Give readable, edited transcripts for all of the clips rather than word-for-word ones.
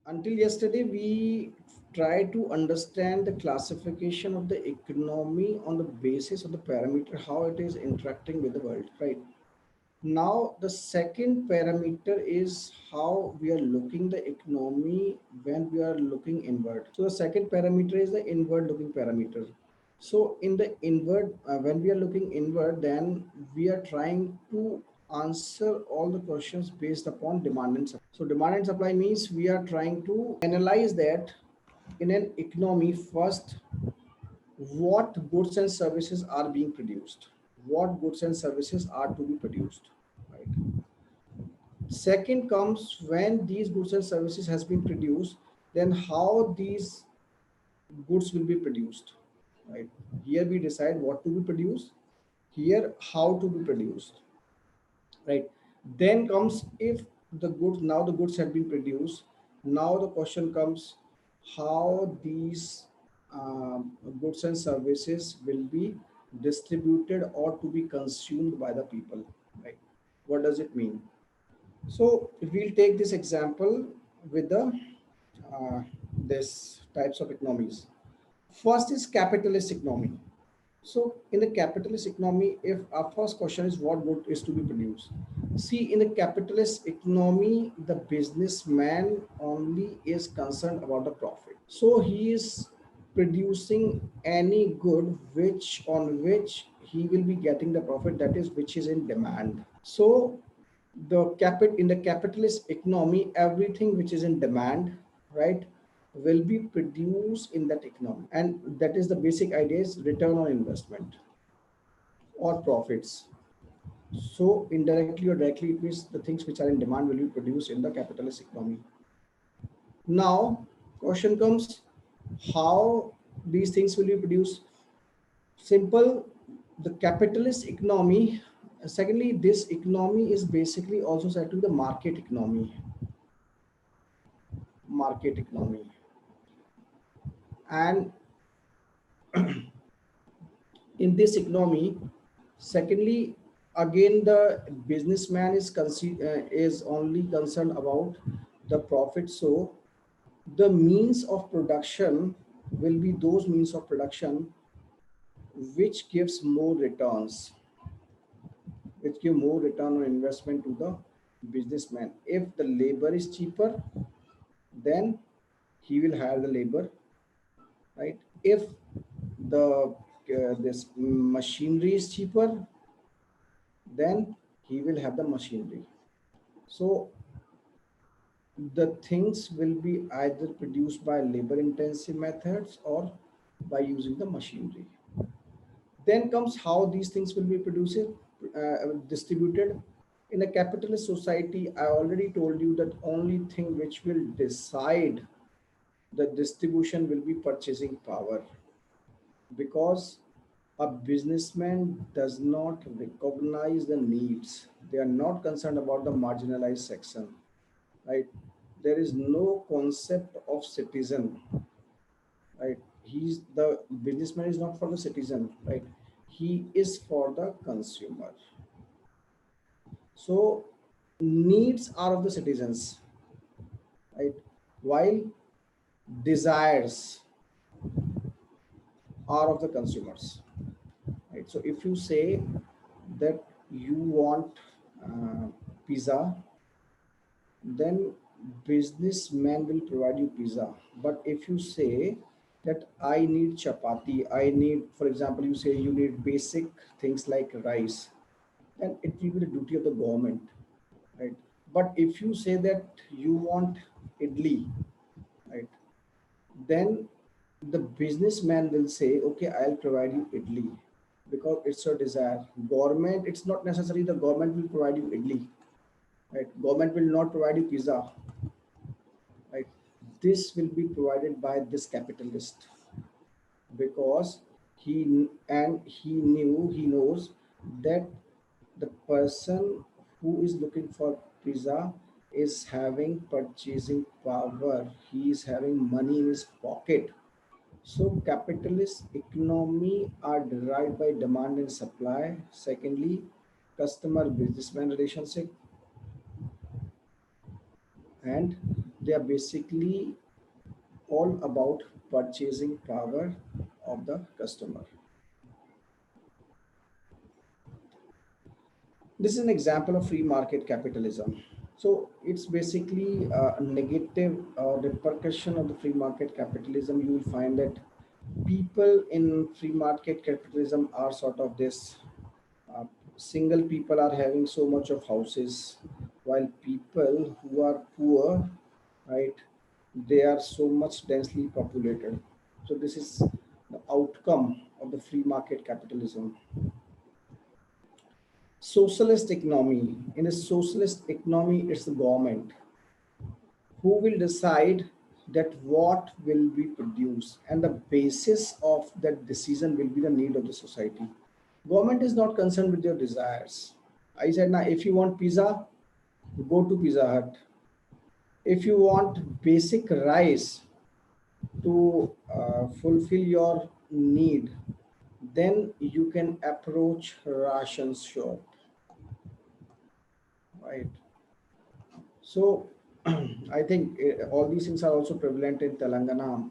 Until yesterday, we try to understand the classification of the economy on the basis of the parameter, how it is interacting with the world, right? Now, the second parameter is how we are looking the economy when we are looking inward. So the second parameter is the inward looking parameter. So in the inward, when we are looking inward, then we are trying to answer all the questions based upon demand and supply. So demand and supply means we are trying to analyze that in an economy first, what goods and services are being produced, what goods and services are to be produced, right? Second comes when these goods and services has been produced, then how these goods will be produced, right? Here we decide what to be produced, here how to be produced, right? Then comes if the goods, now the goods have been produced, now the question comes how these goods and services will be distributed or to be consumed by the people, right? What does it mean? So we'll take this example with the uh, this types of economies. First is capitalist economy. So in the capitalist economy, if our first question is what good is to be produced, see in the capitalist economy, the businessman only is concerned about the profit. So he is producing any good which on which he will be getting the profit, that is which is in demand. So in the capitalist economy, everything which is in demand, right, will be produced in that economy, and that is the basic idea is return on investment or profits. So indirectly or directly, it means the things which are in demand will be produced in the capitalist economy. Now question comes, how these things will be produced? Simple, the capitalist economy. Secondly, this economy is basically also said to be the market economy. Market economy. And in this economy, secondly, again the businessman is only concerned about the profit. So the means of production will be those means of production which gives more returns, which give more return on investment to the businessman. If the labor is cheaper, then he will hire the labor, right? If the this machinery is cheaper, then he will have the machinery. So the things will be either produced by labor intensive methods or by using the machinery. Then comes how these things will be produced, distributed. In a capitalist society, I already told you that only thing which will decide the distribution will be purchasing power, because a businessman does not recognize the needs. They are not concerned about the marginalized section, right? There is no concept of citizen, right? He's the businessman is not for the citizen, right? He is for the consumer. So needs are of the citizens, right? While desires are of the consumers, right? So if you say that you want uh, pizza, then businessman will provide you pizza. But if you say that I need chapati, I need, for example, you say you need basic things like rice, then it will be the duty of the government, right? But if you say that you want idli, right, then the businessman will say okay, I'll provide you idli because it's your desire. Government, it's not necessary the government will provide you idli, right? Government will not provide you pizza, right? This will be provided by this capitalist, because he knows that the person who is looking for pizza is having purchasing power, he is having money in his pocket. So capitalist economy are derived by demand and supply. Secondly, customer businessman relationship, and They are basically all about purchasing power of the customer. This is an example of free market capitalism. So it's basically a negative repercussion of the free market capitalism. You will find that people in free market capitalism are sort of this uh, single people are having so much of houses, while people who are poor, right, they are so much densely populated. So this is the outcome of the free market capitalism. Socialist economy. In a socialist economy, it's the government who will decide that what will be produced, and the basis of that decision will be the need of the society. Government is not concerned with your desires. I said, now if you want pizza, go to Pizza Hut. If you want basic rice to fulfill your need, then you can approach ration shop, right? So I think all these things are also prevalent in Telangana,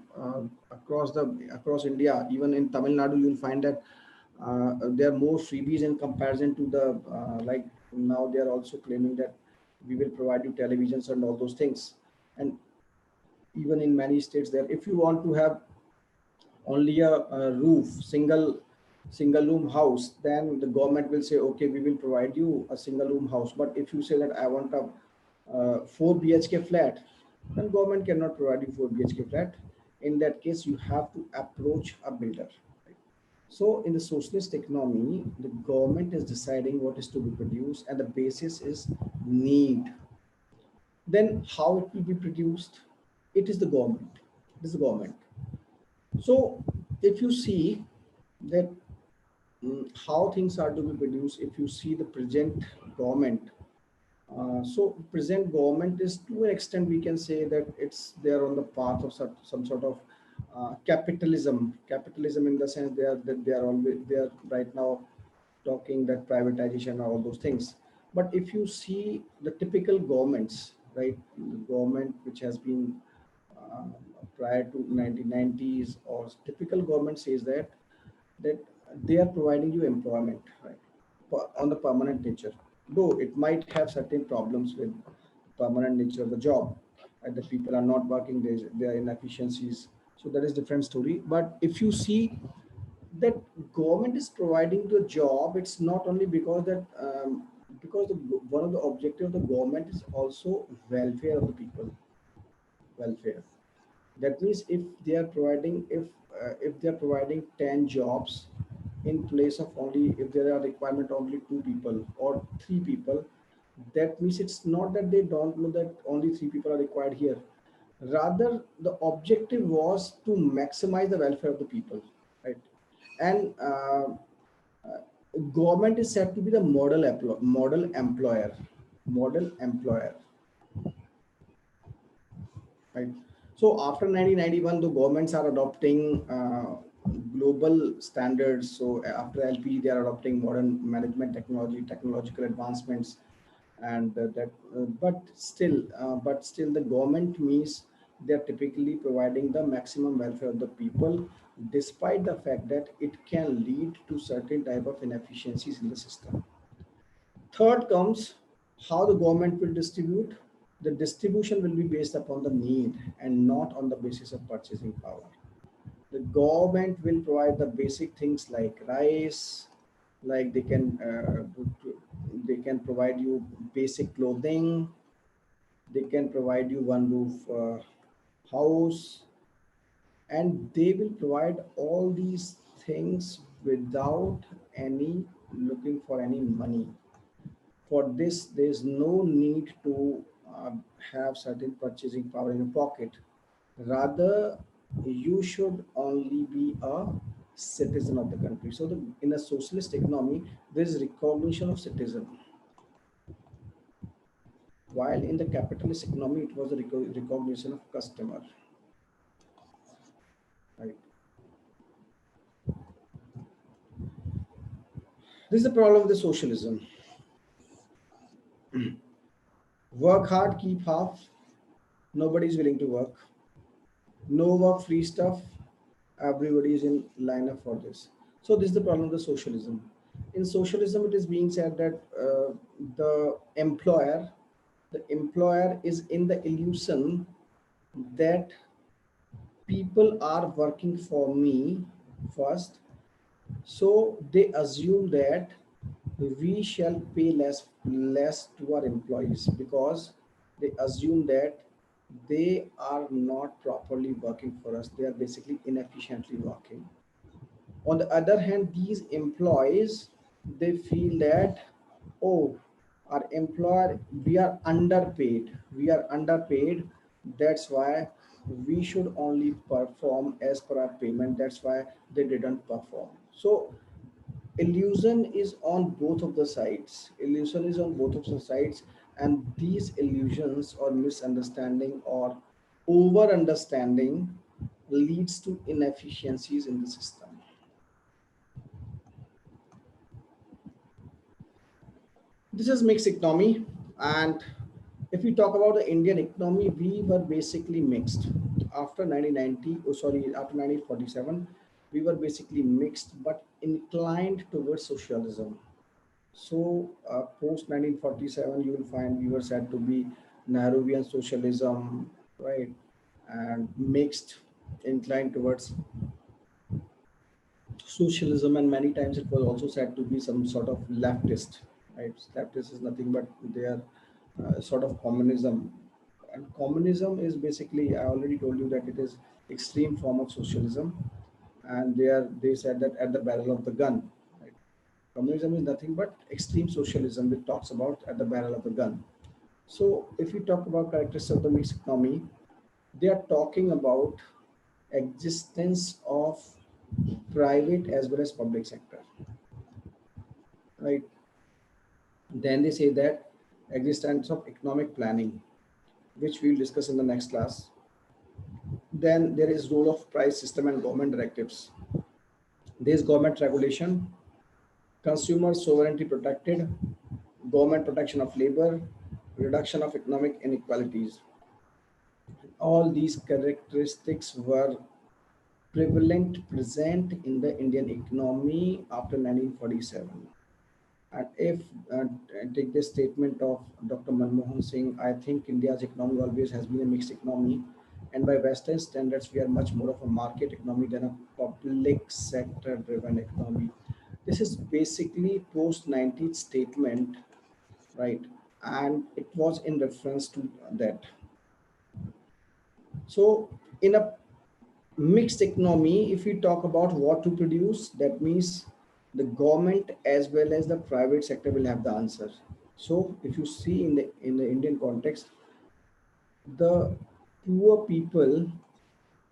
across India. Even in Tamil Nadu, you'll find that there are more freebies in comparison to the like now they are also claiming that we will provide you televisions and all those things. And even in many states, there if you want to have only a roof, single room house, then the government will say, okay, we will provide you a single room house. But if you say that I want a 4 BHK flat, then government cannot provide you 4 BHK flat. In that case, you have to approach a builder. So in the socialist economy, the government is deciding what is to be produced, and the basis is need. Then how it will be produced? It is the government. It is the government. So if you see that how things are to be produced, if you see the present government, so present government is to an extent we can say that it's they're on the path of some sort of capitalism. Capitalism in the sense they are right now talking that privatization and all those things. But if you see the typical governments, right, the government which has been uh, prior to 1990s, or typical government says that they are providing you employment, right, on the permanent nature. Though it might have certain problems with permanent nature of the job, right, the people are not working, there are inefficiencies. So that is different story. But if you see that government is providing the job, it's not only because that because one of the objective of the government is also welfare of the people, welfare. That means if they are providing 10 jobs in place of only, if there are requirement only 2 people or 3 people, that means it's not that they don't know that only 3 people are required here. Rather, the objective was to maximize the welfare of the people, right? And government is said to be the model employer, right? So after 1991, the governments are adopting global standards. So after LPG, they are adopting modern management technology, technological advancements, and but still, the government means they are typically providing the maximum welfare of the people, despite the fact that it can lead to certain type of inefficiencies in the system. Third comes how the government will distribute. The distribution will be based upon the need and not on the basis of purchasing power. The government will provide the basic things like rice, like they can provide you basic clothing, they can provide you one roof house, and they will provide all these things without any looking for any money. For this, there is no need to have certain purchasing power in your pocket. Rather, you should only be a citizen of the country. So, in a socialist economy, there is recognition of citizen, while in the capitalist economy, it was a recognition of customer. Right. This is the problem with the socialism. Work hard, keep half. Nobody is willing to work. No work free stuff. Everybody is in line up for this. So this is the problem of the socialism. In socialism, it is being said that the employer, the employer is in the illusion that people are working for me first, so they assume that we shall pay less to our employees because they assume that they are not properly working for us. They are basically inefficiently working. On the other hand, these employees, they feel that, oh, our employer, we are underpaid, that's why we should only perform as per our payment, that's why they didn't perform. So illusion is on both of the sides, illusion is on both of the sides, and these illusions or misunderstanding or over understanding leads to inefficiencies in the system. This is mixed economy, and if we talk about the Indian economy, we were basically mixed. After 1990, oh sorry, after 1947, we were basically mixed, but inclined towards socialism. So post 1947, you will find we were said to be Nehruvian socialism, right, and mixed, inclined towards socialism, and many times it was also said to be some sort of leftist, right? Leftist is nothing but they are sort of communism, and communism is basically, I already told you that it is extreme form of socialism, and they said that at the barrel of the gun, right? Communism is nothing but extreme socialism, which talks about at the barrel of the gun. So if you talk about characteristics of the mixed economy, they are talking about existence of private as well as public sector, right? Then they say that existence of economic planning, which we'll discuss in the next class. Then there is role of price system and government directives. There is government regulation, consumer sovereignty protected, government protection of labor, reduction of economic inequalities. All these characteristics were prevalent present in the Indian economy after 1947. And if take this statement of Dr. Manmohan Singh, I think India's economy always has been a mixed economy, and by Western standards, we are much more of a market economy than a public sector-driven economy. This is basically post 90s statement, right? And it was in reference to that. So, in a mixed economy, if we talk about what to produce, that means the government as well as the private sector will have the answer. So if you see in the Indian context, the poor people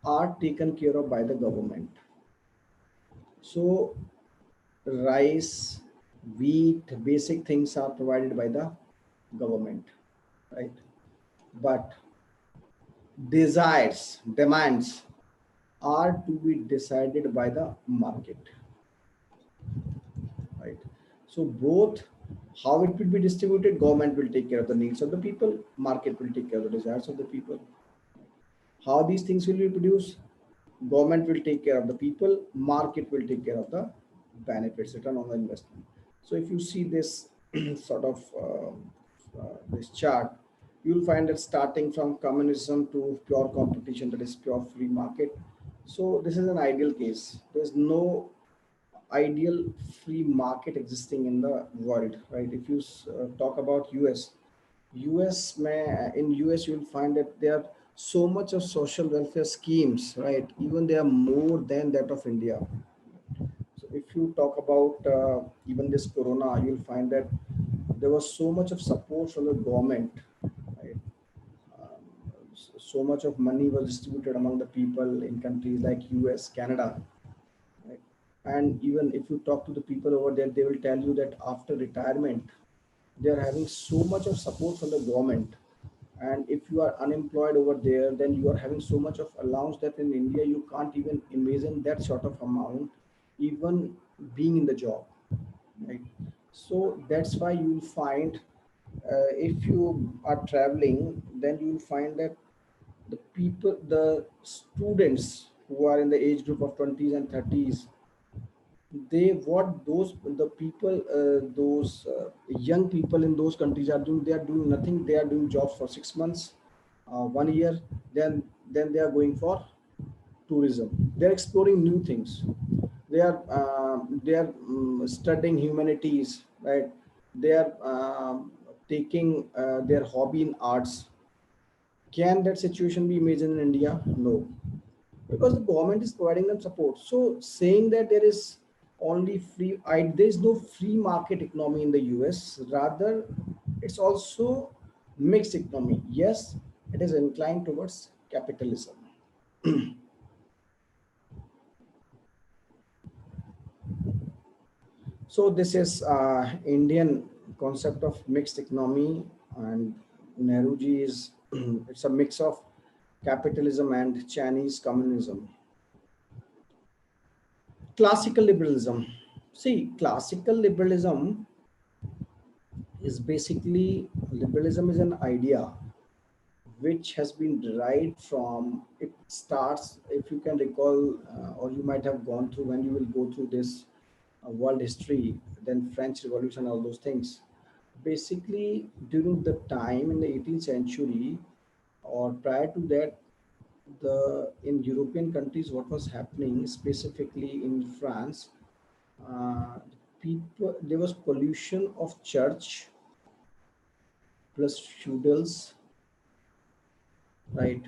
are taken care of by the government. So rice, wheat, basic things are provided by the government, right? But desires, demands are to be decided by the market, right? So both, how it will be distributed, government will take care of the needs of the people, market will take care of the desires of the people. How these things will be produced, government will take care of the people, market will take care of the benefits, return on the investment. So if you see this sort of this chart, you will find that starting from communism to pure competition, that is pure free market. So this is an ideal case. There's no ideal free market existing in the world, right? If you talk about in US you will find that there are so much of social welfare schemes, right? Even they are more than that of India. So if you talk about even this Corona, you'll find that there was so much of support from the government, right? Um, so much of money was distributed among the people in countries like US, Canada, right? And even if you talk to the people over there, they will tell you that after retirement, they are having so much of support from the government. And if you are unemployed over there, then you are having so much of allowance that in India you can't even imagine that sort of amount, even being in the job, right? So that's why you'll find if you are traveling, then you'll find that The people, the students who are in the age group of 20s and 30s, they what those the people those young people in those countries are doing, they are doing nothing. They are doing jobs for 6 months, 1 year, then they are going for tourism. They are exploring new things. They are studying humanities, right? They are taking their hobby in arts. Can that situation be imagined in India? No, because the government is providing them support. So saying that there is only there is no free market economy in the US. Rather, it's also mixed economy. Yes, it is inclined towards capitalism. So this is Indian concept of mixed economy, and Nehruji is it's a mix of capitalism and Chinese communism. Classical liberalism. See, classical liberalism is basically, liberalism is an idea which has been derived from, it starts, if you can recall, or you might have gone through when you will go through this world history, then French Revolution, all those things. Basically, during the time in the 18th century or prior to that, the in European countries, what was happening, specifically in France, people, there was pollution of church plus feudals, right,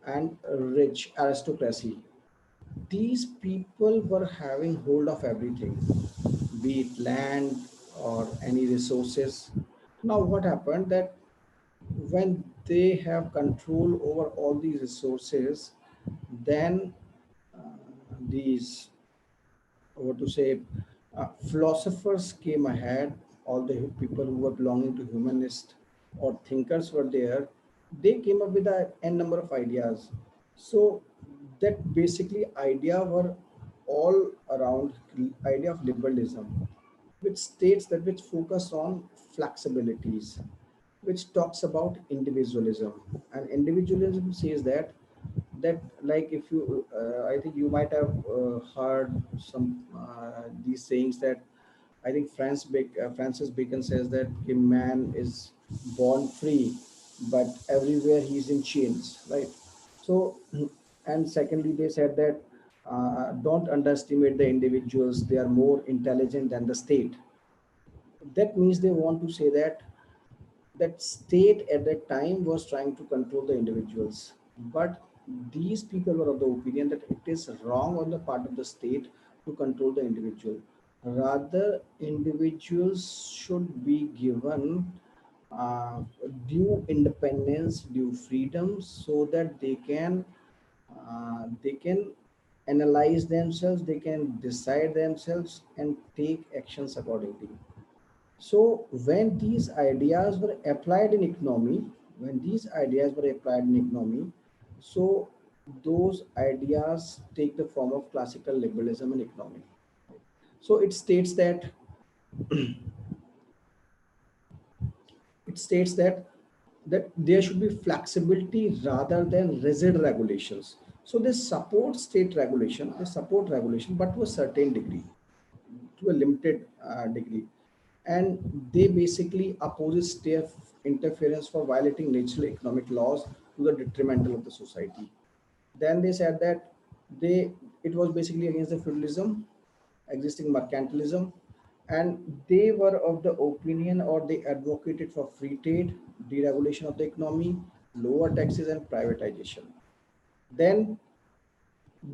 and rich aristocracy. These people were having hold of everything, be it land or any resources. Now, what happened that when they have control over all these resources, then these, what to say, philosophers came ahead. All the people who were belonging to humanist or thinkers were there. They came up with a n number of ideas. So that basically idea were all around idea of liberalism, which states that, which focus on flexibilities, which talks about individualism. And individualism says that, like, if you I think you might have heard some these sayings that, I think Francis Bacon says that a man is born free, but everywhere he's in chains, right? So, and secondly, they said that don't underestimate the individuals; they are more intelligent than the state. That means they want to say that state at that time was trying to control the individuals, but these people were of the opinion that it is wrong on the part of the state to control the individual. Rather, individuals should be given uh, due independence, due freedom, so that they can analyze themselves, they can decide themselves and take actions accordingly. So when these ideas were applied in economy, so those ideas take the form of classical liberalism in economy. So it states that there should be flexibility rather than rigid regulations. So they support regulation, but to a certain degree, to a limited degree, and they basically opposes state interference for violating natural economic laws to the detrimental of the society. Then they said that they it was basically against the feudalism, existing mercantilism, and they were of the opinion, or they advocated for free trade, deregulation of the economy, lower taxes, and privatization. Then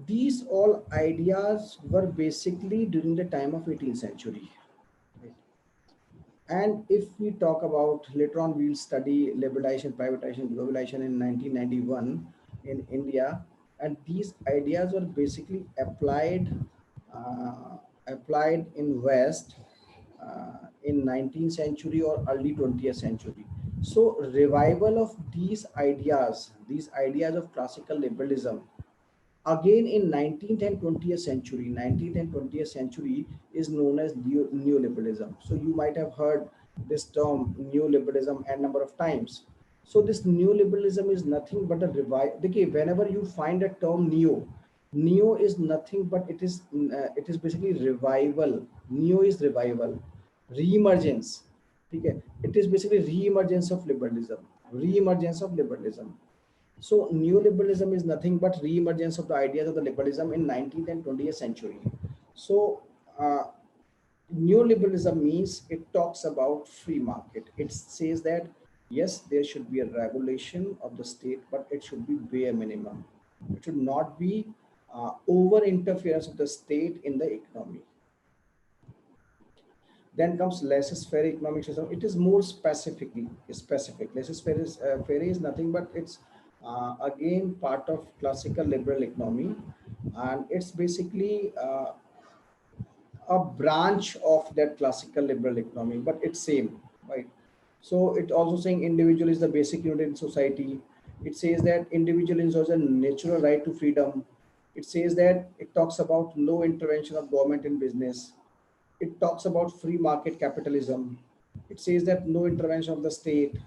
these all ideas were basically during the time of 18th century. And if we talk about later on, we'll study liberalization, privatization, globalization in 1991 in India, and these ideas were basically uh, applied in West in 19th century or early 20th century. So revival of these ideas of classical liberalism, again in 19th and 20th century, is known as neoliberalism. So you might have heard this term neoliberalism a number of times. So this neoliberalism is nothing but a revive. Okay, whenever you find a term neo is nothing but it is basically revival. Neo is revival, re-emergence. Okay, it is basically re-emergence of liberalism, re-emergence of liberalism. So neoliberalism is nothing but re-emergence of the ideas of the liberalism in 19th and 20th century. So uh, neoliberalism means it talks about free market. It says that yes, there should be a regulation of the state, but it should be bare minimum. It should not be over interference of the state in the economy. Then comes laissez-faire economic system. It is more specific. Laissez-faire is nothing but it's again part of classical liberal economy, and it's basically a branch of that classical liberal economy, but it's same, right? So it also saying individual is the basic unit in society. It says that individual enjoys a natural right to freedom. It says that it talks about no intervention of government in business. It talks about free market capitalism. It says that no intervention of the state.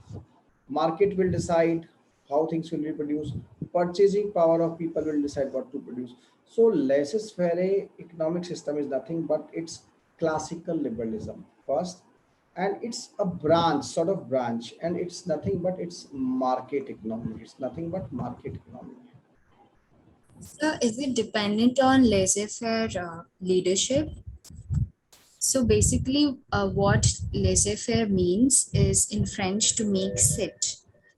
Market will decide how things will be produced. Purchasing power of people will decide what to produce. So laissez-faire economic system is nothing but it's classical liberalism first, and it's a branch, sort of branch, and it's nothing but it's market economy. It's nothing but market economy. So is it dependent on laissez-faire leadership? So basically, what laissez-faire means is in French to make sit.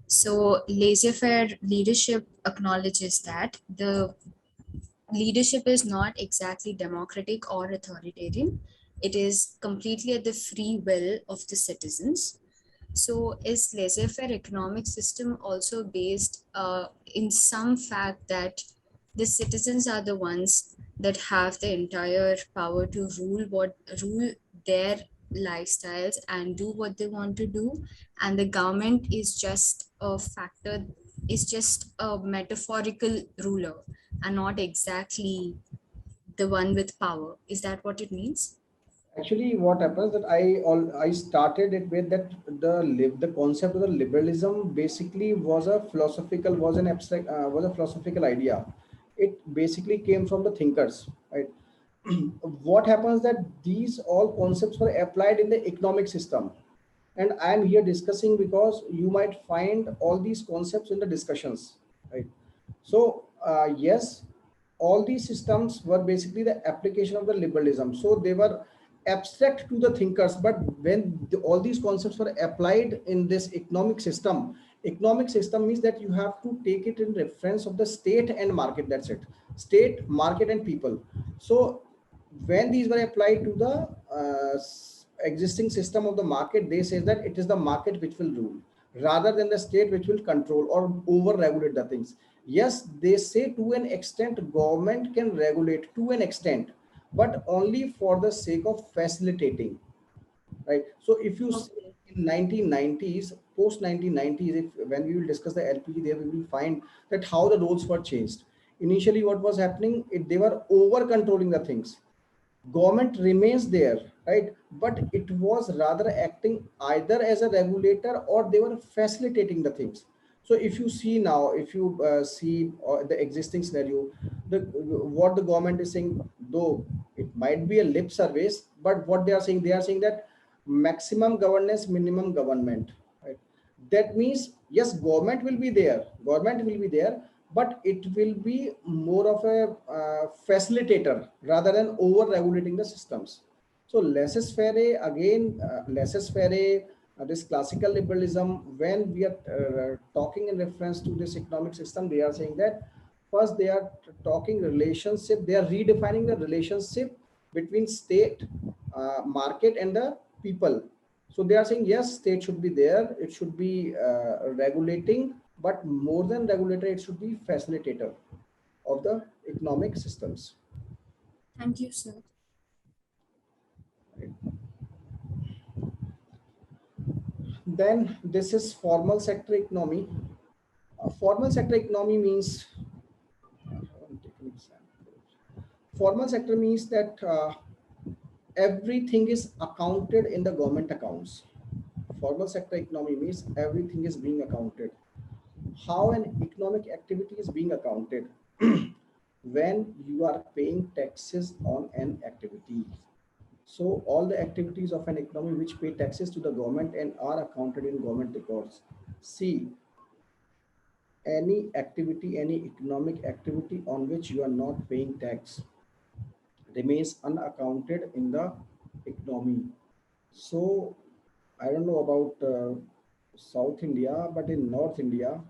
So laissez-faire leadership acknowledges that the leadership is not exactly democratic or authoritarian. It is completely at the free will of the citizens. So is laissez-faire economic system also based in some fact that the citizens are the ones that have the entire power to rule their lifestyles and do what they want to do, and the government is just a factor, is just a metaphorical ruler and not exactly the one with power. Is that what it means? Actually, what happens that I started it with that the concept of the liberalism basically was an abstract was a philosophical idea. It basically came from the thinkers, right? What happens that these all concepts were applied in the economic system, and I am here discussing because you might find all these concepts in the discussions, right? So yes, all these systems were basically the application of the liberalism, so they were abstract to the thinkers, but when all these concepts were applied in this economic system means that you have to take it in reference of the state and market. That's it, state, market, and people. So when these were applied to the existing system of the market, they say that it is the market which will rule rather than the state which will control or over regulate the things. Yes, they say to an extent government can regulate to an extent, but only for the sake of facilitating, right? So if you see Okay. in 1990s, post 1990s, if when we will discuss the LPG, there we will find that how the roles were changed. Initially what was happening, they were over controlling the things. Government remains there, right? But it was rather acting either as a regulator or they were facilitating the things. So if you see now, if you see the existing scenario, the what the government is saying, though it might be a lip service, but what they are saying that maximum governance, minimum government, right? That means yes, government will be there, but it will be more of a facilitator rather than over regulating the systems. So laissez-faire again, laissez-faire, this classical liberalism, when we are talking in reference to this economic system, they are saying that first they are talking relationship, they are redefining the relationship between state, market, and the people. So they are saying yes, state should be there, it should be regulating, but more than regulator, it should be facilitator of the economic systems. Thank you, sir. Right? Then this is formal sector economy. Formal sector economy means I'm taking example. Formal sector means that everything is accounted in the government accounts. Formal sector economy means everything is being accounted. How an economic activity is being accounted? When you are paying taxes on an activity. So all the activities of an economy which pay taxes to the government and are accounted in government records. See, any activity, any economic activity on which you are not paying tax remains unaccounted in the economy. So I don't know about South India, but in North India,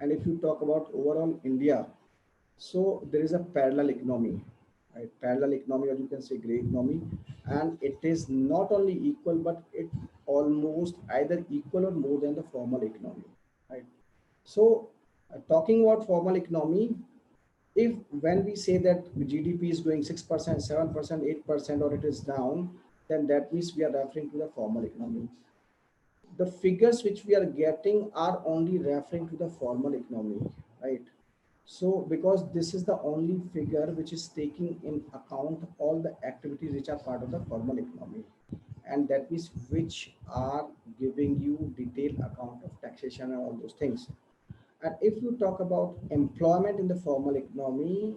and if you talk about overall India, so there is a parallel economy, right? Parallel economy, or you can say gray economy, and it is not only equal, but it almost either equal or more than the formal economy, right? So, talking about formal economy, if when we say that GDP is growing 6%, 7%, 8%, or it is down, then that means we are referring to the formal economy. The figures which we are getting are only referring to the formal economy, right? So, because this is the only figure which is taking in account all the activities which are part of the formal economy, and that means which are giving you detailed account of taxation and all those things. And if you talk about employment in the formal economy,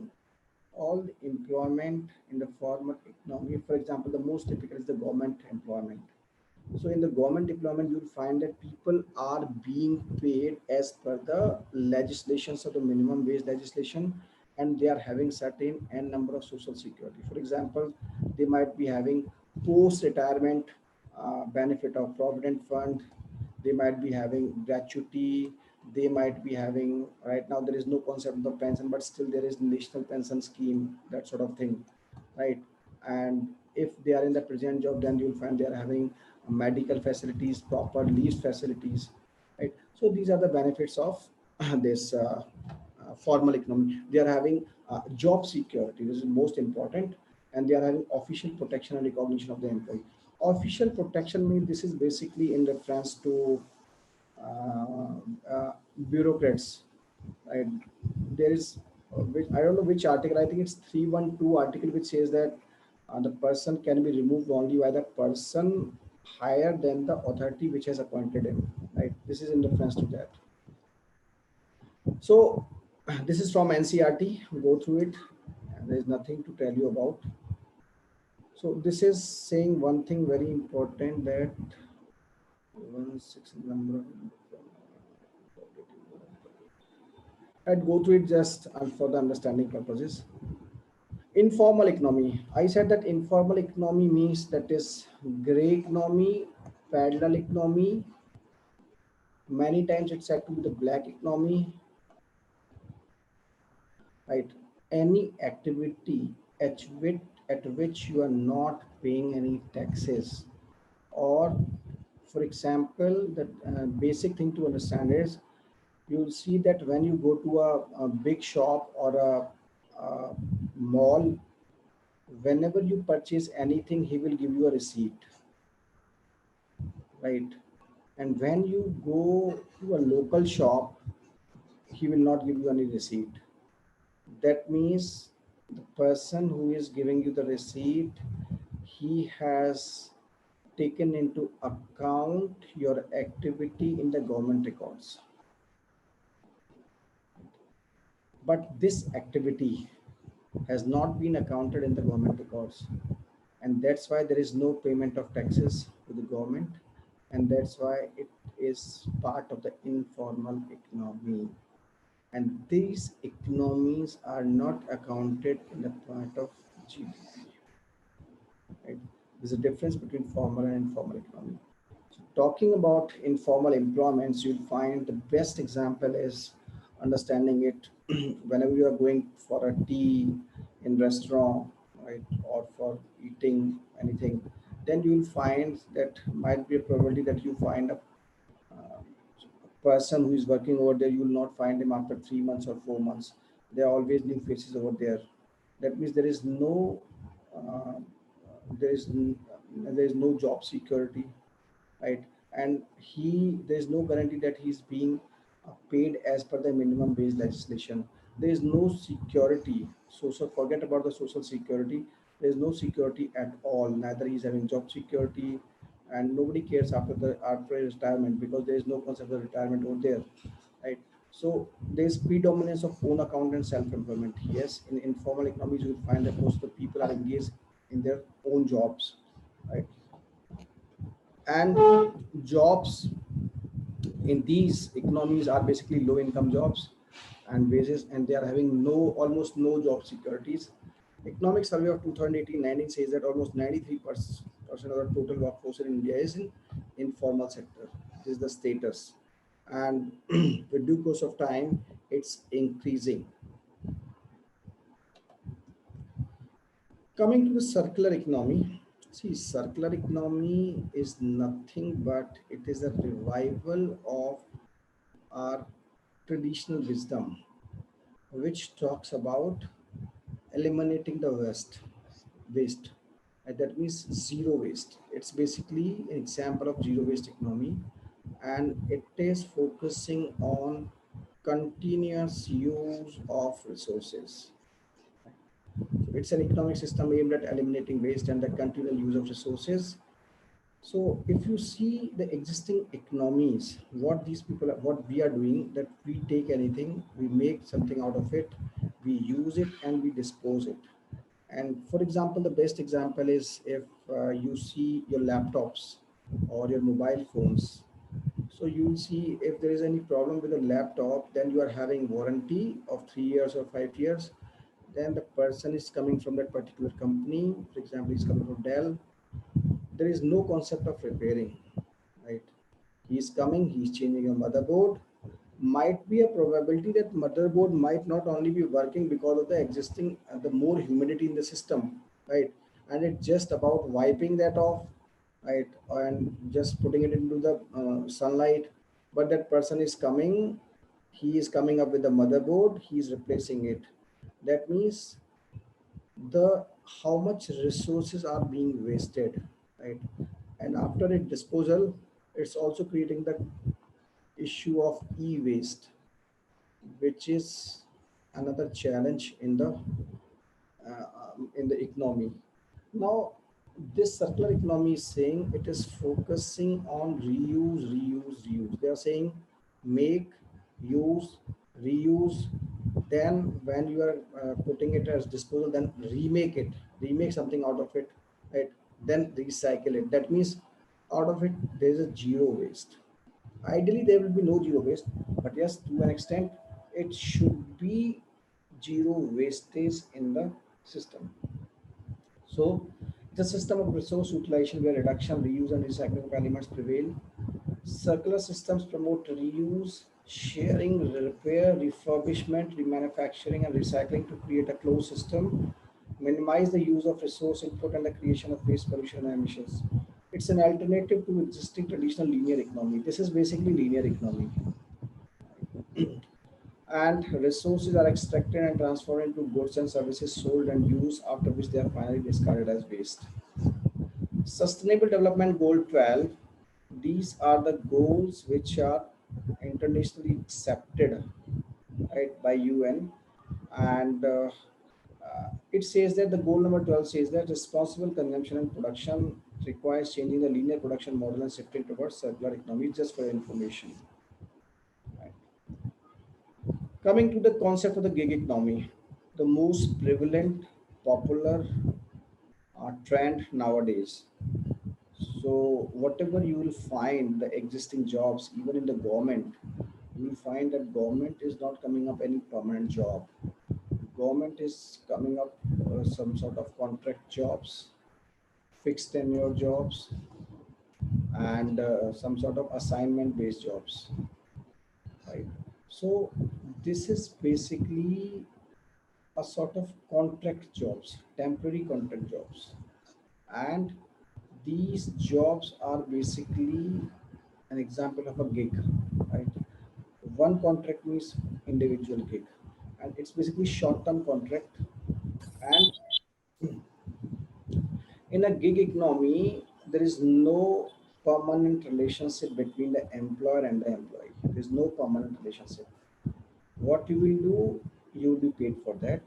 all the employment in the formal economy, for example, the most typical is the government employment. So in the government employment, you'll find that people are being paid as per the legislations of the minimum wage legislation, and they are having certain n number of social security. For example, they might be having post-retirement benefit of provident fund. They might be having gratuity. They might be having, right now there is no concept of the pension, but still there is national pension scheme, that sort of thing, right? And if they are in the present job, then you'll find they are having medical facilities, proper leave facilities, right? So these are the benefits of this formal economy. They are having job security, this is most important, and they are having official protection and recognition of the employee. Official protection means this is basically in reference to uh, uh, bureaucrats, right? There is, which I don't know which article. I think it's 312 article, which says that the person can be removed only by the person higher than the authority which has appointed him. Right. This is in reference to that. So this is from NCRT. Go through it. There is nothing to tell you about. So this is saying one thing very important, that one six number. I'd go through it just for the understanding purposes. Informal economy. I said that informal economy means that is gray economy, parallel economy. Many times it's said to be the black economy, right? Any activity at which you are not paying any taxes, or for example, the basic thing to understand is you'll see that when you go to a big shop or a mall, whenever you purchase anything, he will give you a receipt, right? And when you go to a local shop, he will not give you any receipt. That means the person who is giving you the receipt, he has taken into account your activity in the government records. But this activity has not been accounted in the government records. And that's why there is no payment of taxes to the government. And that's why it is part of the informal economy. And these economies are not accounted in the part of GDP. Right? There's a difference between formal and informal economy. So talking about informal employments, you'll find the best example is understanding it whenever you are going for a tea in restaurant, right, or for eating anything, then you'll find that might be a probability that you find uh, person who is working over there, you will not find him after 3 months or 4 months. There are always new faces over there. That means there is no uh, there is n- there is no job security, right? And there is no guarantee that he's being paid as per the minimum wage legislation. There is no security. So forget about the social security. There is no security at all. Neither he's having job security, and nobody cares after retirement, because there is no concept of retirement over there, right? So there's predominance of own account and self-employment. Yes, in informal economies you will find that most of the people are engaged in their own jobs, right? And jobs in these economies are basically low income jobs and wages, and they are having no almost no job securities. Economic survey of 2018-19 says that almost 93% of the total workforce in India is in informal sector. This is the status, and with due course of time it's increasing. Coming to the circular economy, see, circular economy is nothing but it is a revival of our traditional wisdom, which talks about eliminating the waste. And that means zero waste. It's basically an example of zero waste economy, and it is focusing on continuous use of resources. It's an economic system aimed at eliminating waste and the continual use of resources. So if you see the existing economies, what these people, what we are doing, that we take anything, we make something out of it, we use it and we dispose it. And for example, the best example is if you see your laptops or your mobile phones. So you'll see if there is any problem with the laptop, then you are having warranty of 3 years or 5 years. Then the person is coming from that particular company. For example, he's coming from Dell. There is no concept of repairing, right? He's coming, he's changing a motherboard. Might be a probability that motherboard might not only be working because of the existing the more humidity in the system, right? And it's just about wiping that off, right? And just putting it into the sunlight. But that person is coming, he is coming up with the motherboard, he is replacing it. That means the how much resources are being wasted, right? And after it disposal, it's also creating the issue of e-waste, which is another challenge in the economy. Now, this circular economy is saying it is focusing on reuse, reuse, reuse. They are saying make, use, reuse. Then, when you are putting it as disposal, then remake something out of it, right? Then recycle it. That means out of it there is a zero waste. Ideally, there will be no zero waste, but yes, to an extent, it should be zero wastage in the system. So, the system of resource utilization where reduction, reuse, and recycling of elements prevail. Circular systems promote reuse, sharing, repair, refurbishment, remanufacturing, and recycling to create a closed system, minimize the use of resource input, and the creation of waste, pollution, and emissions. It's an alternative to existing traditional linear economy. This is basically linear economy, and resources are extracted and transformed into goods and services sold and used, after which they are finally discarded as waste. Sustainable Development Goal 12, these are the goals which are internationally accepted, right, by UN. And it says that the goal number 12 says that responsible consumption and production requires changing the linear production model and shifting towards circular economy, just for your information. Right. Coming to the concept of the gig economy, the most prevalent, popular trend nowadays. So whatever you will find the existing jobs, even in the government, you will find that government is not coming up any permanent job. Government is coming up some sort of contract jobs, fixed tenure jobs, and some sort of assignment based jobs, right? So this is basically a sort of contract jobs, temporary contract jobs, and these jobs are basically an example of a gig, right? One contract means individual gig, and it's basically short-term contract. And in a gig economy, there is no permanent relationship between the employer and the employee. There is no permanent relationship. What you will do, you will be paid for that,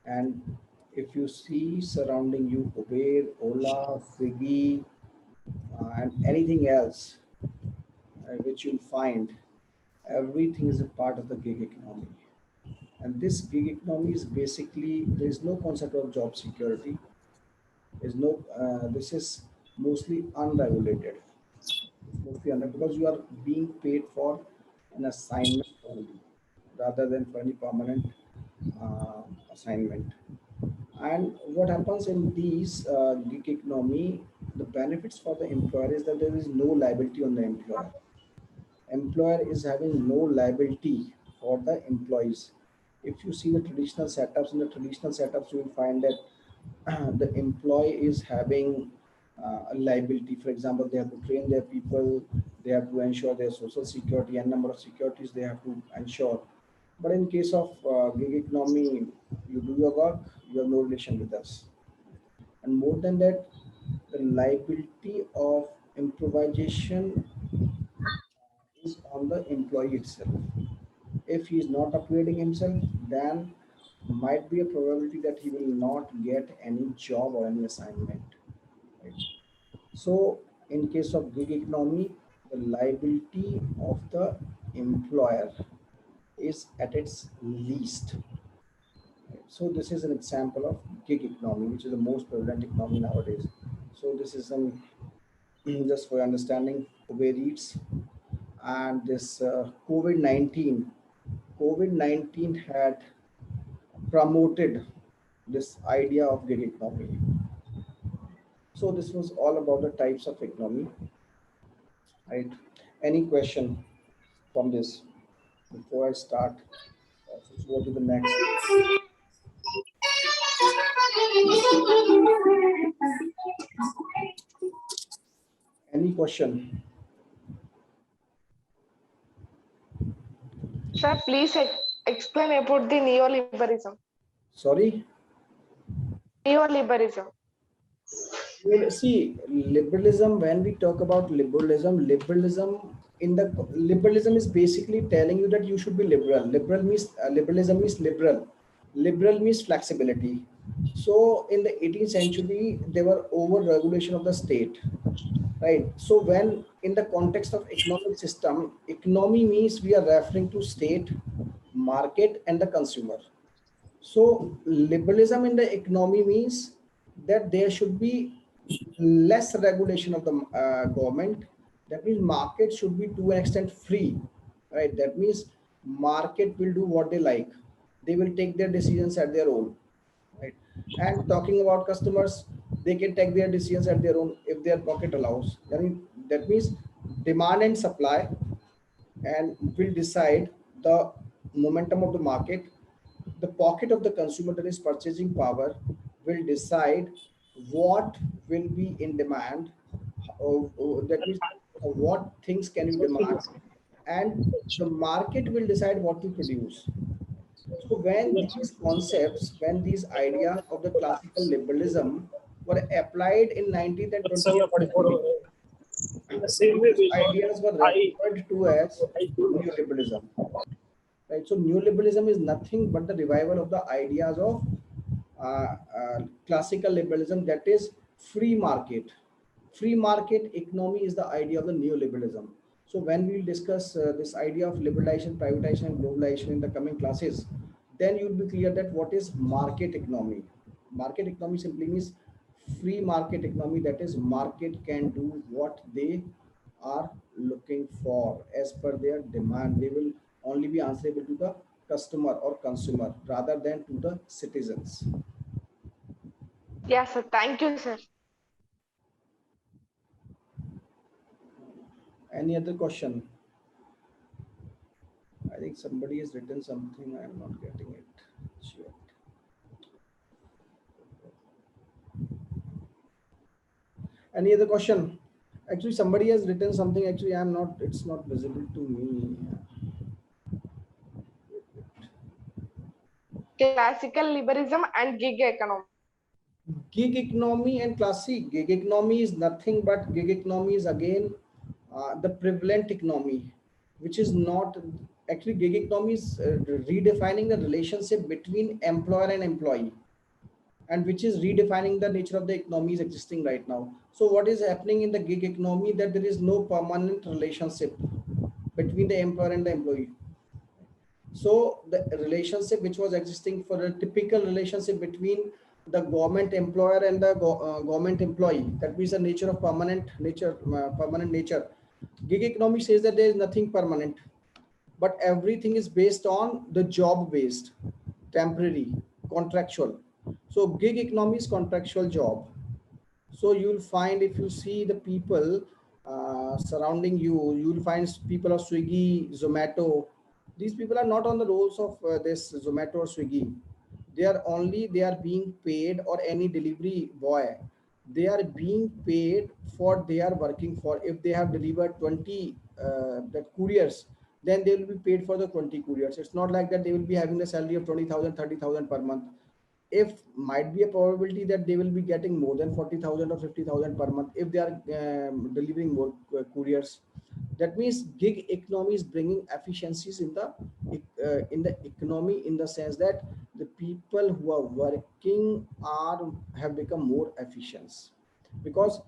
and if you see surrounding you, Uber, Ola, Swiggy, and anything else which you'll find, everything is a part of the gig economy. And this gig economy is basically, there is no concept of job security. There's no, this is mostly unregulated. It's mostly under, because you are being paid for an assignment only, rather than for any permanent uh, assignment. And what happens in these gig economy, the benefits for the employer is that there is no liability on the employer. Employer is having no liability for the employees. If you see the traditional setups, in the traditional setups, you will find that the employee is having a liability. For example, they have to train their people, they have to ensure their social security and number of securities they have to ensure. But in case of gig economy, you do your work, you have no relation with us. And more than that, the liability of improvisation is on the employee itself. If he is not upgrading himself, then might be a probability that he will not get any job or any assignment. Right? So, in case of gig economy, the liability of the employer is at its least. Right? So, this is an example of gig economy, which is the most prevalent economy nowadays. So, this is an just for your understanding, Uber Eats and this COVID-19 had promoted this idea of gig economy. So this was all about the types of economy, right? Any question from this before I start? Let's go to the next. Any question? Sir, please explain about the neoliberalism. Sorry? Neoliberalism. Well, see, liberalism, when we talk about liberalism is basically telling you that you should be liberal. Liberalism means liberal. Liberal means flexibility. So in the 18th century, there were over regulation of the state, right? So when in the context of economic system, economy means we are referring to state, market, and the consumer. So liberalism in the economy means that there should be less regulation of the government. That means market should be to an extent free, right? That means market will do what they like. They will take their decisions at their own, right? And talking about customers, they can take their decisions at their own if their pocket allows. That means demand and supply and will decide the momentum of the market. The pocket of the consumer, that is purchasing power, will decide what will be in demand. That means what things can you demand, and the market will decide what to produce. So when these concepts, when these ideas of the classical liberalism were applied in 19th and 20th century, these ideas were referred to as neoliberalism. Right? So neoliberalism is nothing but the revival of the ideas of classical liberalism, that is free market. Free market economy is the idea of the neoliberalism. So when we will discuss this idea of liberalization, privatization, and globalization in the coming classes, then you will be clear that what is market economy. Market economy simply means free market economy, that is market can do what they are looking for as per their demand. They will only be answerable to the customer or consumer rather than to the citizens. Yes, sir. Thank you, sir. Any other question? I think somebody has written something. I am not getting it. Sure. Any other question? Actually, somebody has written something. Actually, I am not. It's not visible to me. Classical liberalism and gig economy. Gig economy and classic. Gig economy is nothing but gig economy is again the prevalent economy, which is not actually gig economy is redefining the relationship between employer and employee. and which is redefining the nature of the economy is existing right now. So what is happening in the gig economy, that there is no permanent relationship between the employer and the employee. So the relationship which was existing for a typical relationship between the government employer and the government employee, that means the nature of permanent nature. Gig economy says that there is nothing permanent, but everything is based on the job based, temporary, contractual. So gig economy is contractual job. So you'll find, if you see the people surrounding you, you'll find people of Swiggy, Zomato. These people are not on the roles of this Zomato or Swiggy. They are being paid, or any delivery boy. They are being paid for they are working for. If they have delivered 20 that couriers, then they will be paid for the 20 couriers. It's not like that they will be having a salary of 20,000, 30,000 per month. If might be a probability that they will be getting more than 40,000 or 50,000 per month if they are delivering more couriers. That means gig economy is bringing efficiencies in the economy, in the sense that the people who are working have become more efficient, because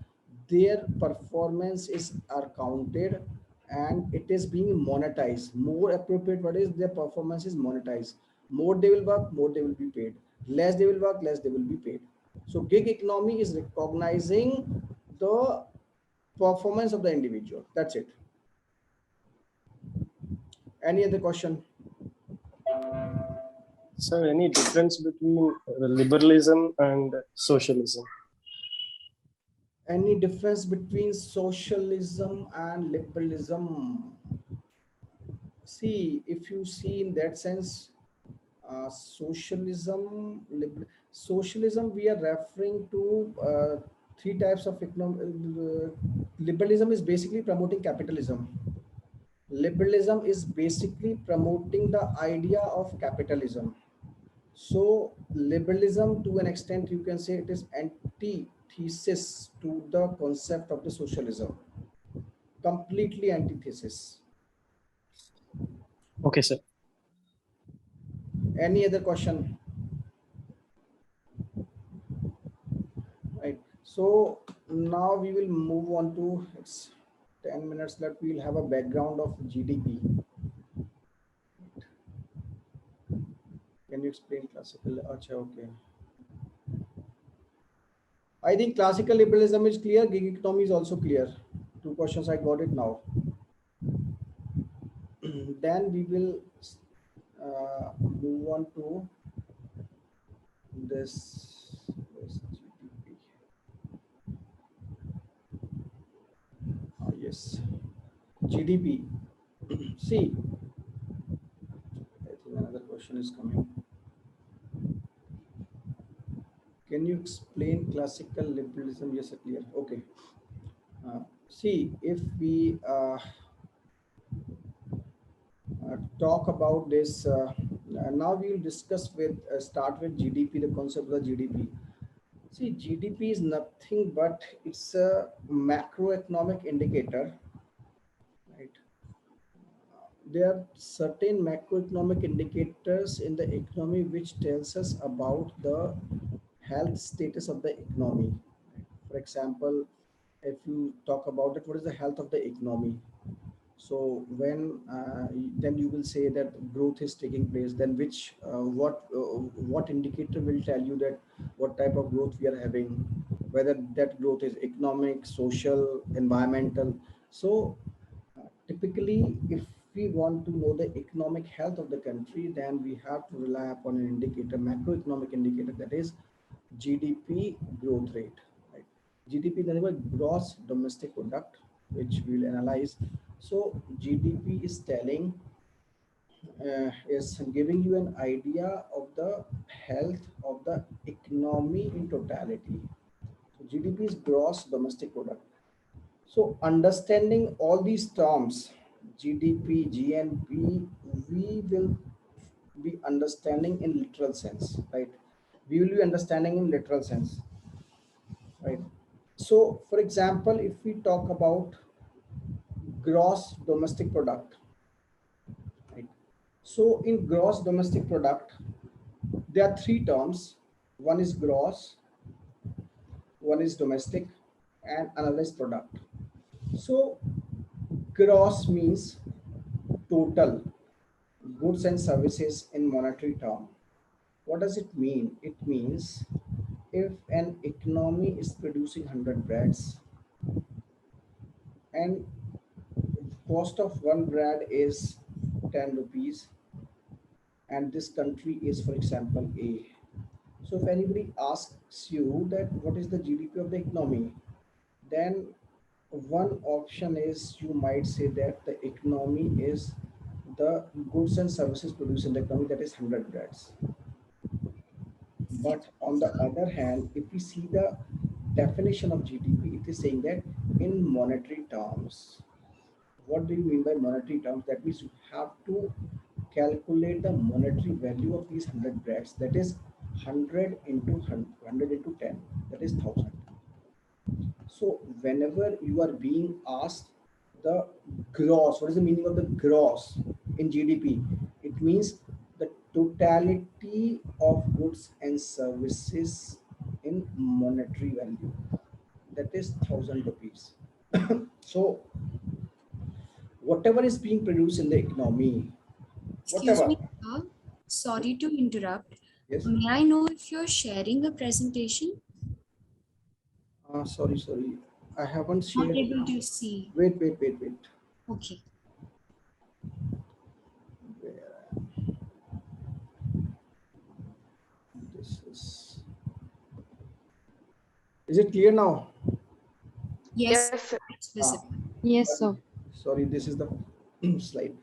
their performance are counted and it is being monetized. More appropriate word is their performance is monetized. More they will work, more they will be paid. Less they will work, less they will be paid. So gig economy is recognizing the performance of the individual. That's it. Any other question? So, any difference between liberalism and socialism? Any difference between socialism and liberalism? See, if you see in that sense, socialism, we are referring to three types of economic. Liberalism is basically promoting capitalism. Liberalism is basically promoting the idea of capitalism. So liberalism, to an extent, you can say it is antithesis to the concept of the socialism. Completely antithesis. Okay, sir. Any other question? Right. So now we will move on to, it's 10 minutes left. We'll have a background of GDP. Can you explain classical? Achha, okay. I think classical liberalism is clear. Gig economy is also clear. Two questions, I got it now. Then we will move on to this GDP. Yes, GDP. See, I think another question is coming. Can you explain classical liberalism? Yes, clear. Okay. See, if we talk about this, now we will discuss with start with GDP, the concept of the GDP. See, GDP is nothing but it's a macroeconomic indicator, right? There are certain macroeconomic indicators in the economy which tells us about the health status of the economy. For example, if you talk about it, what is the health of the economy? So when then you will say that growth is taking place. Then which what indicator will tell you that what type of growth we are having, whether that growth is economic, social, environmental. So typically, if we want to know the economic health of the country, then we have to rely upon an indicator, macroeconomic indicator, that is GDP growth rate. Right? GDP, that is gross domestic product, which we will analyze. So GDP is telling, is giving you an idea of the health of the economy in totality. So GDP is gross domestic product. So understanding all these terms, GDP, GNP, we will be understanding in literal sense, right? We will be understanding in literal sense, right? So, for example, if we talk about gross domestic product, right? So, in gross domestic product, there are three terms. One is gross, one is domestic, and another is product. So gross means total goods and services in monetary term. What does it mean? It means if an economy is producing 100 breads and cost of one bread is 10 rupees, and this country is, for example, A. So if anybody asks you that what is the GDP of the economy, then one option is you might say that the economy is the goods and services produced in the economy, that is 100 breads. But on the other hand, if we see the definition of GDP, it is saying that in monetary terms. What do you mean by monetary terms? That means you have to calculate the monetary value of these 100 breads, that is 100 into 100 into 10, that is 1000. So whenever you are being asked the gross, what is the meaning of the gross in GDP? It means the totality of goods and services in monetary value, that is 1000 rupees. So whatever is being produced in the economy, Excuse whatever. me, sir. Sorry to interrupt. Yes. May I know if you're sharing a presentation? Sorry. I haven't Not shared. able to see. Wait. Okay. Where- This is it clear now? Yes, Yes. it's visible. Yes, sir. Sorry, this is the slide.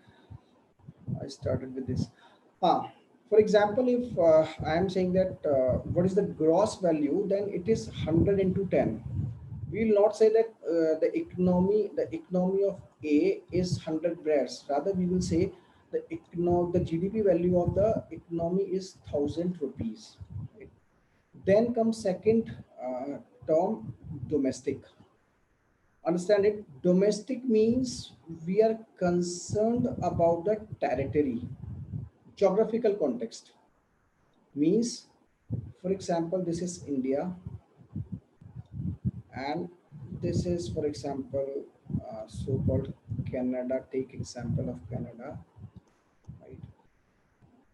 I started with this. For example, if I am saying that what is the gross value, then it is 100 into 10. We will not say that the economy of A is 100 breads. Rather, we will say the GDP value of the economy is 1000 rupees. Right? Then comes second term, domestic. Understand it? Domestic means we are concerned about the territory, geographical context. Means, for example, this is India, and this is, for example, so-called Canada. Take example of Canada, right?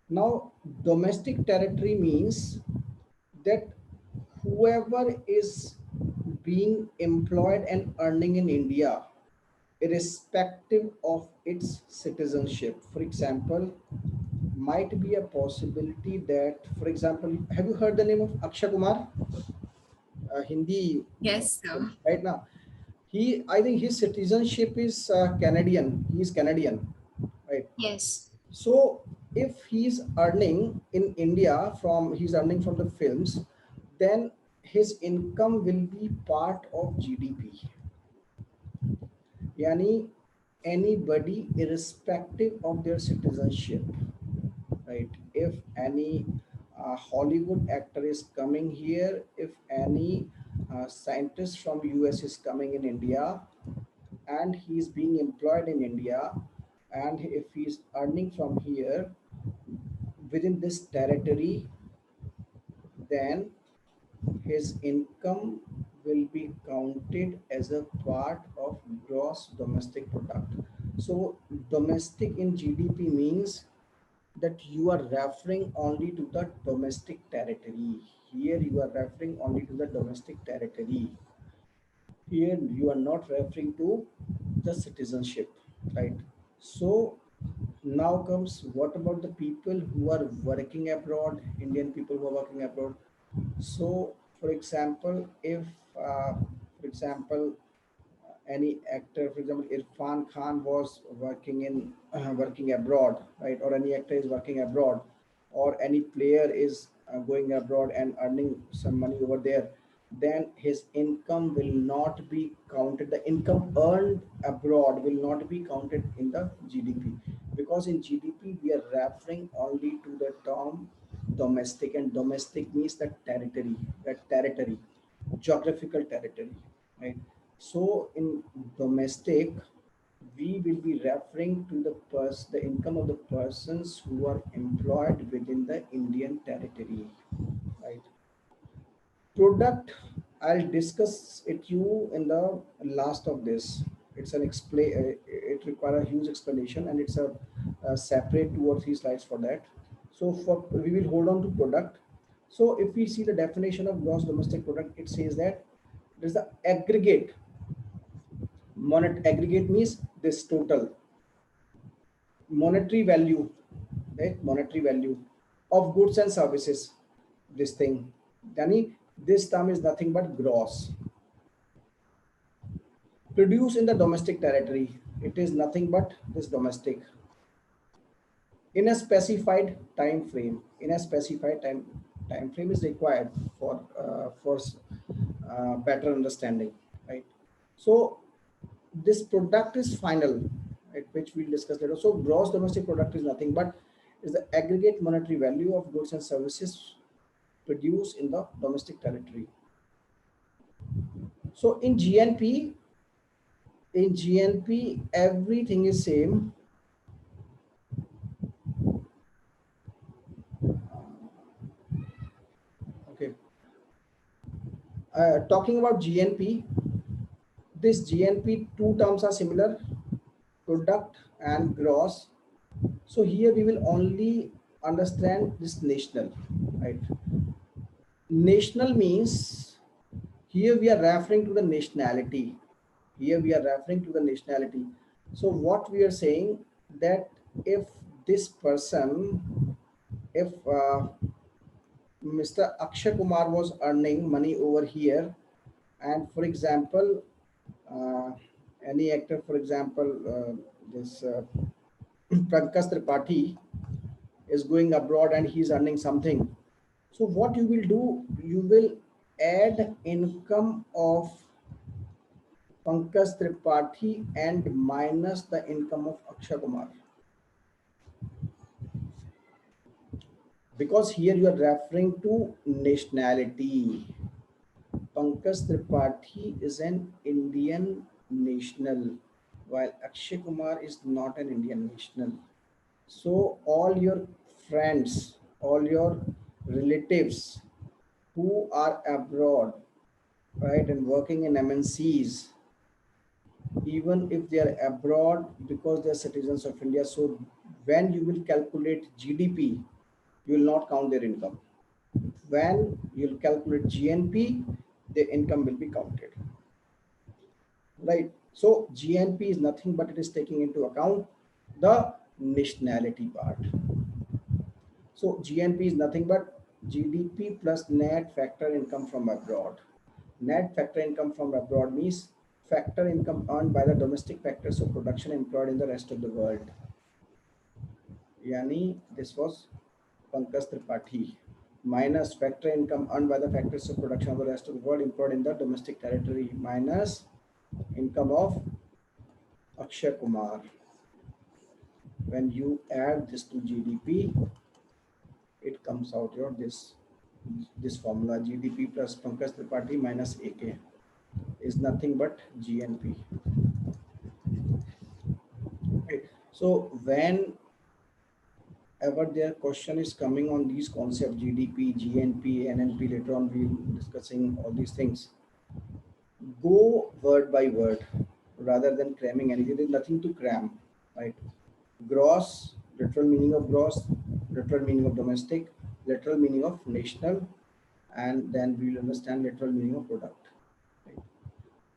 Now, domestic territory means that whoever is being employed and earning in India, irrespective of its citizenship. For example, might be a possibility that, for example, have you heard the name of Akshay Kumar? Hindi, Yes, sir. right now. I think his citizenship is Canadian. He is Canadian, right? Yes. So if he's earning in India he's earning from the films, then his income will be part of GDP. Yani anybody irrespective of their citizenship, right? If any Hollywood actor is coming here, if any scientist from US is coming in India and he's being employed in India, and if he's earning from here within this territory, then his income will be counted as a part of gross domestic product. So domestic in GDP means that you are referring only to the domestic territory. Here you are referring only to the domestic territory. Here you are not referring to the citizenship, right? So now comes, what about the people who are working abroad, Indian people who are working abroad? So, for example, if, for example, any actor, for example, Irfan Khan was working in working abroad, right? Or any actor is working abroad, or any player is going abroad and earning some money over there, then his income will not be counted. The income earned abroad will not be counted in the GDP, because in GDP we are referring only to the term domestic, and domestic means that territory, geographical territory, right? So in domestic, we will be referring to the income of the persons who are employed within the Indian territory, right? product, I'll discuss it you in the last of this. It's an explain. It requires a huge explanation, and it's a separate 2 or 3 slides for that. So for we will hold on to product. So if we see the definition of gross domestic product, it says that it is the aggregate. Aggregate means this total monetary value, right? Monetary value of goods and services. This thing, yani this term is nothing but gross. Produced in the domestic territory, it is nothing but this domestic. In a specified time frame, in a specified time frame is required for better understanding, right? So this product is final, right, which we'll discuss later. So gross domestic product is nothing but is the aggregate monetary value of goods and services produced in the domestic territory. So in GNP, everything is same. Okay. Talking about GNP, this GNP, two terms are similar, product and gross. So here we will only understand this national, right? National means here we are referring to the nationality. Here we are referring to the nationality. So what we are saying that if this person, if Mr. Akshay Kumar was earning money over here, and for example, uh, any actor, for example, this Pankaj Tripathi is going abroad and he's earning something. So what you will do, you will add income of Pankaj Tripathi and minus the income of Akshay Kumar. Because here you are referring to nationality. Pankaj Tripathi is an Indian national, while Akshay Kumar is not an Indian national. So all your friends, all your relatives who are abroad, right, and working in MNCs, even if they are abroad because they are citizens of India, so when you will calculate GDP, you will not count their income. When you'll calculate GNP, their income will be counted, right? So GNP is nothing but it is taking into account the nationality part. So GNP is nothing but GDP plus net factor income from abroad. Net factor income from abroad means factor income earned by the domestic factors of production employed in the rest of the world. Yani this was Pankaj Tripathi minus factor income earned by the factors of production of the rest of the world employed in the domestic territory minus income of Akshay Kumar. When you add this to GDP, it comes out your this formula GDP plus Pankaj Tripathi minus AK is nothing but GNP. Right. So whenever their question is coming on these concepts GDP, GNP, NNP, later on we'll discussing all these things. Go word by word rather than cramming anything. There's nothing to cram, right? Gross, literal meaning of gross, literal meaning of domestic, literal meaning of national, and then we will understand literal meaning of product. Right?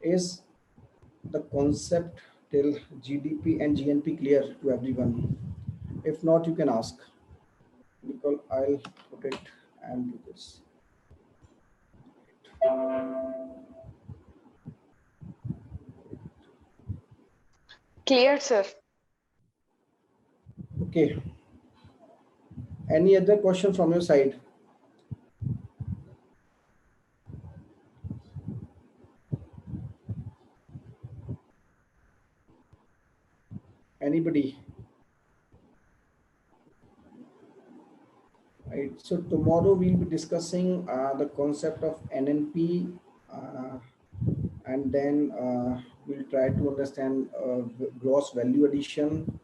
Is the concept till GDP and GNP clear to everyone? If not, you can ask. Nicole, I'll put it and do this. Clear, sir. Okay. Any other question from your side? Anybody? Right. So tomorrow we'll be discussing the concept of NNP, and then we'll try to understand gross value addition.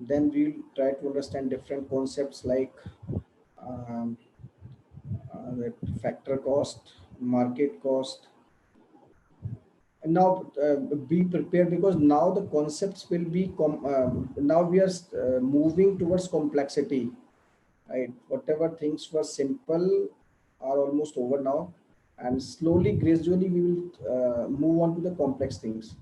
Then we'll try to understand different concepts like the factor cost, market cost. And now be prepared, because now the concepts will be now we are moving towards complexity, right? Whatever things were simple are almost over now, and slowly, gradually, we will move on to the complex things.